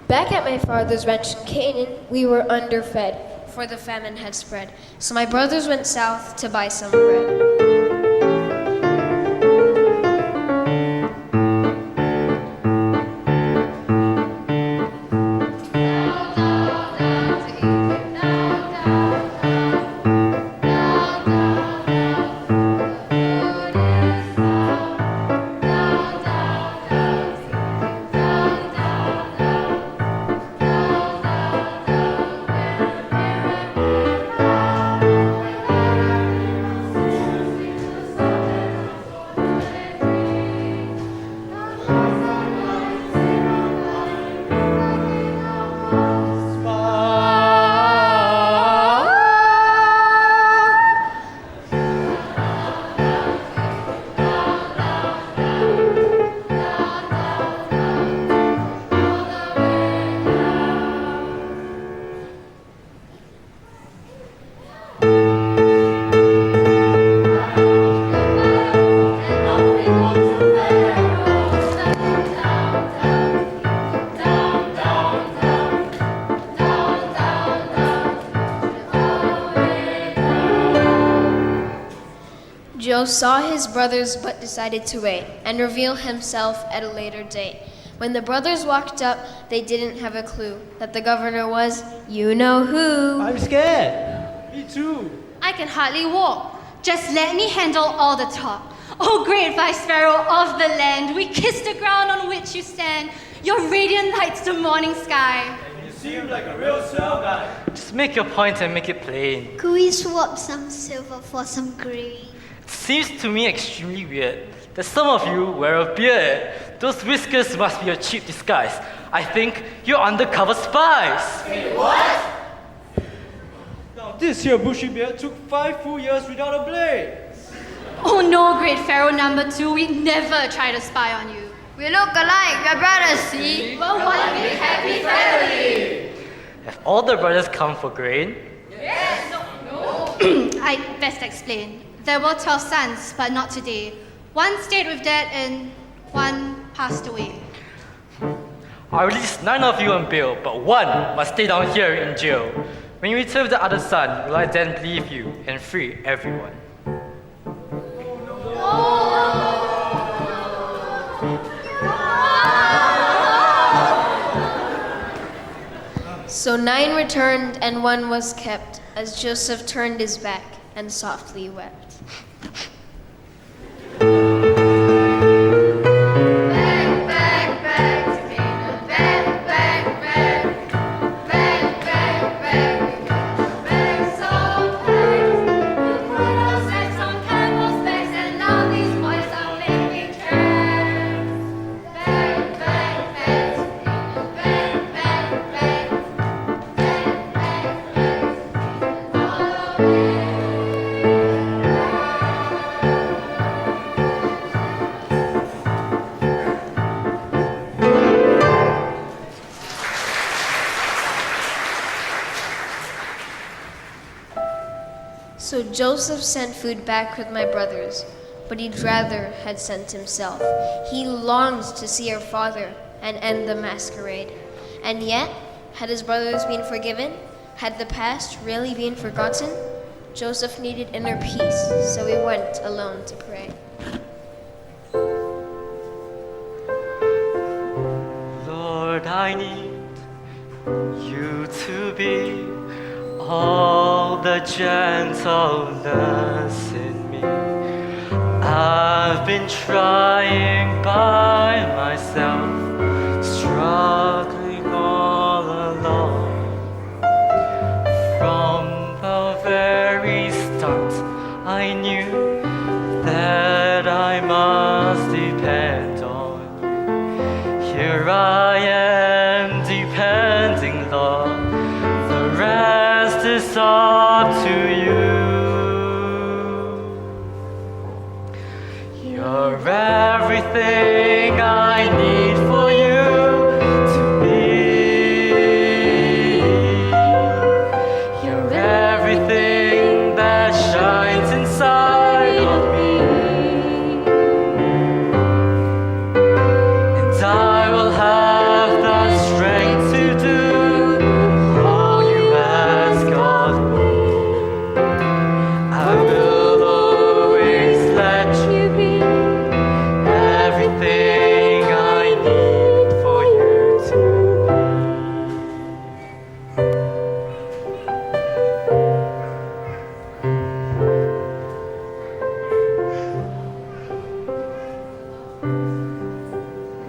Back at my father's ranch in Canaan, we were underfed, for the famine had spread. So my brothers went south to buy some bread. Joe saw his brothers but decided to wait and reveal himself at a later date. When the brothers walked up, they didn't have a clue that the governor was you know who. I'm scared. Me too. I can hardly walk. Just let me handle all the talk. Oh, great vice pharaoh of the land, we kiss the ground on which you stand. Your radiant lights the morning sky. You seem like a real swell guy. Just make your point and make it plain. Could we swap some silver for some green? It seems to me extremely weird that some of you wear a beard. Those whiskers must be a cheap disguise. I think you're undercover spies. Wait, what? Now this here bushy beard took 5 full years without a blade. Oh no, great pharaoh number 2, we'd never try to spy on you. We look alike, we're brothers, see? We're one big happy family. Have all the brothers come for grain? Yes. No. I best explain. There were 12 sons, but not today. One stayed with dad and one passed away. I'll release 9 of you on bail, but 1 must stay down here in jail. When you return with the other son, will I then leave you and free everyone? So 9 returned and 1 was kept, as Joseph turned his back and softly wept. So Joseph sent food back with my brothers, but he'd rather had sent himself. He longed to see our father and end the masquerade. And yet, had his brothers been forgiven? Had the past really been forgotten? Joseph needed inner peace, so he went alone to pray. Lord, I need you to be all the gentleness in me. I've been trying by myself, struggling all along. From the very start, I knew that I must depend on you. Here I am depending, Lord. The rest is up to you. You're everything I need for you to be. You're everything that shines inside of me. And I will have the strength to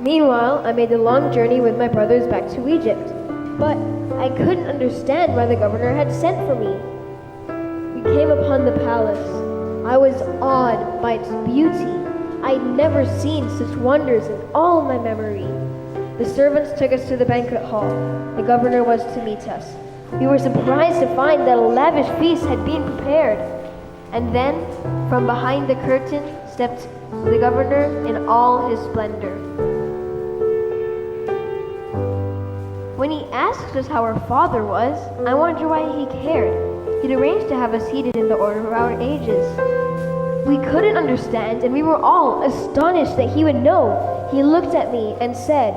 Meanwhile, I made the long journey with my brothers back to Egypt, but I couldn't understand why the governor had sent for me. We came upon the palace. I was awed by its beauty. I'd never seen such wonders in all my memory. The servants took us to the banquet hall. The governor was to meet us. We were surprised to find that a lavish feast had been prepared. And then, from behind the curtain, stepped the governor in all his splendor. When he asked us how our father was, I wondered why he cared. He'd arranged to have us seated in the order of our ages. We couldn't understand, and we were all astonished that he would know. He looked at me and said,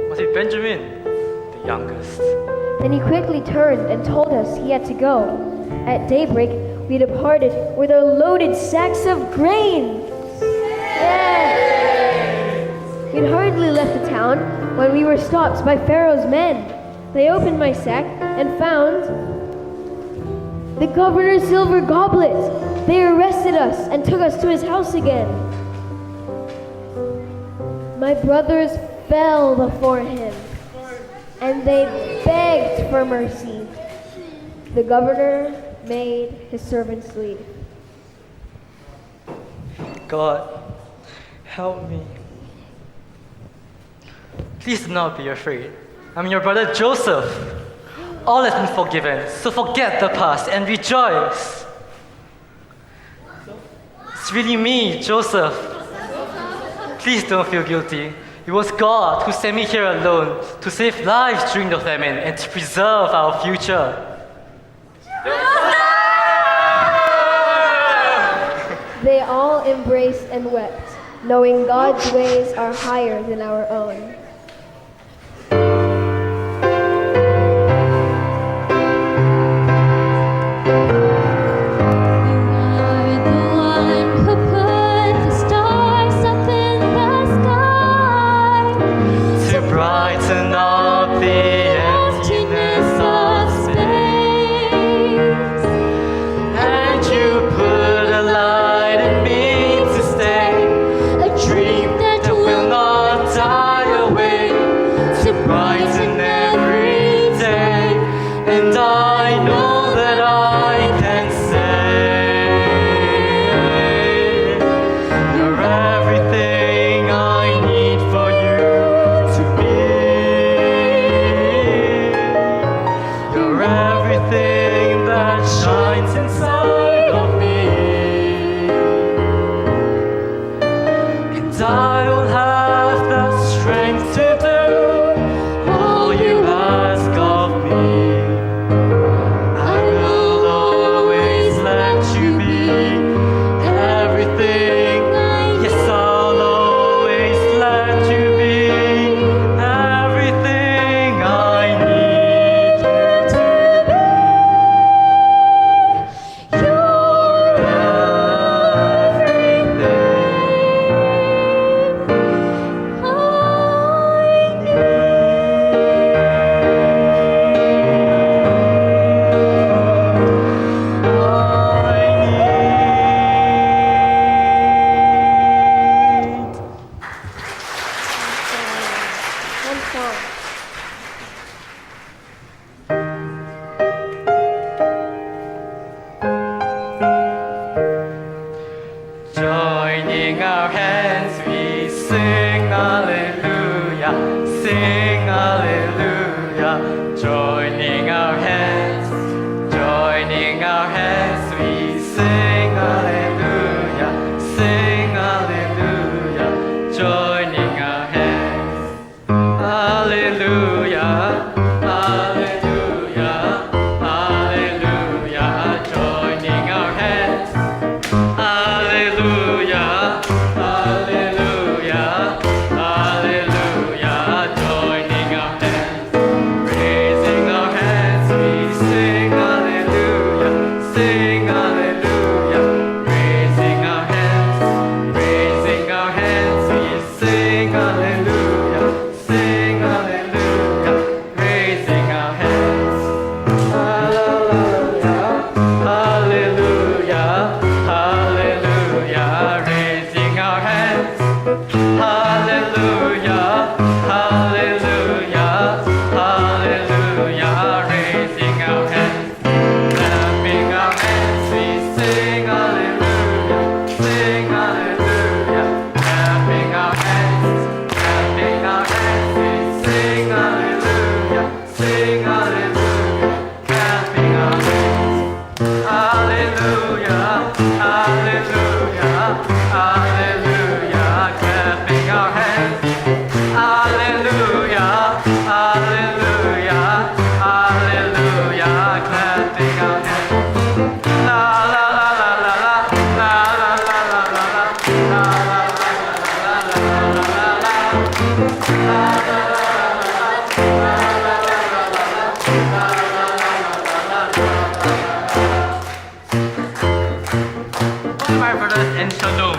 Was it Benjamin, the youngest? Then he quickly turned and told us he had to go. At daybreak, we departed with our loaded sacks of grain. Yes! We'd hardly left the town when we were stopped by Pharaoh's men. They opened my sack and found the governor's silver goblet. They arrested us and took us to his house again. My brothers fell before him, and they begged for mercy. The governor made his servants leave. God, help me. Please do not be afraid. I'm your brother Joseph. All has been forgiven, so forget the past and rejoice. It's really me, Joseph. Please don't feel guilty. It was God who sent me here alone to save lives during the famine and to preserve our future. They all embraced and wept, knowing God's ways are higher than our own. Brighten up the emptiness of space, and you put a light in me to stay, a dream that will not die away, to brighten every day, and I know that I can say, you're everything I need for you. Everything that shines inside of me, and I will have the strength to do all you ask of me. I will always let you be everything. Yes, I'll always let you be everything I need. Joining our hands, we sing hallelujah, sing hallelujah. Joining our hands, we sing hallelujah, sing hallelujah. Joining our hands, hallelujah, hallelujah, hallelujah. Joining our hands. Hallelujah, hallelujah, hallelujah. Joining our hands, raising our Hallelujah, hallelujah, hallelujah. Raising our hands, clapping our hands, we sing hallelujah, sing hallelujah. Clapping our hands, clapping our hands, we sing hallelujah, sing hallelujah. Clapping our hands, hallelujah, hallelujah, hallelujah. Clapping our hands, hallelujah, hallelujah, hallelujah. Clapping our hands. La la la la la la, la la la la la la, la la la la la la la la. My brothers and Shalom,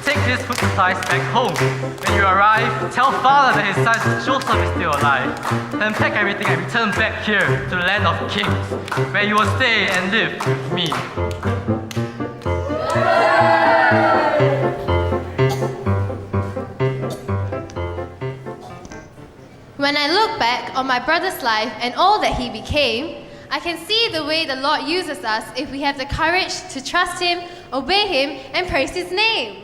take these food supplies back home. When you arrive, tell Father that his son Joseph is still alive. Then pack everything and return back here to the land of kings, where you will stay and live with me. When I look back on my brother's life and all that he became, I can see the way the Lord uses us if we have the courage to trust Him, obey Him, and praise His name.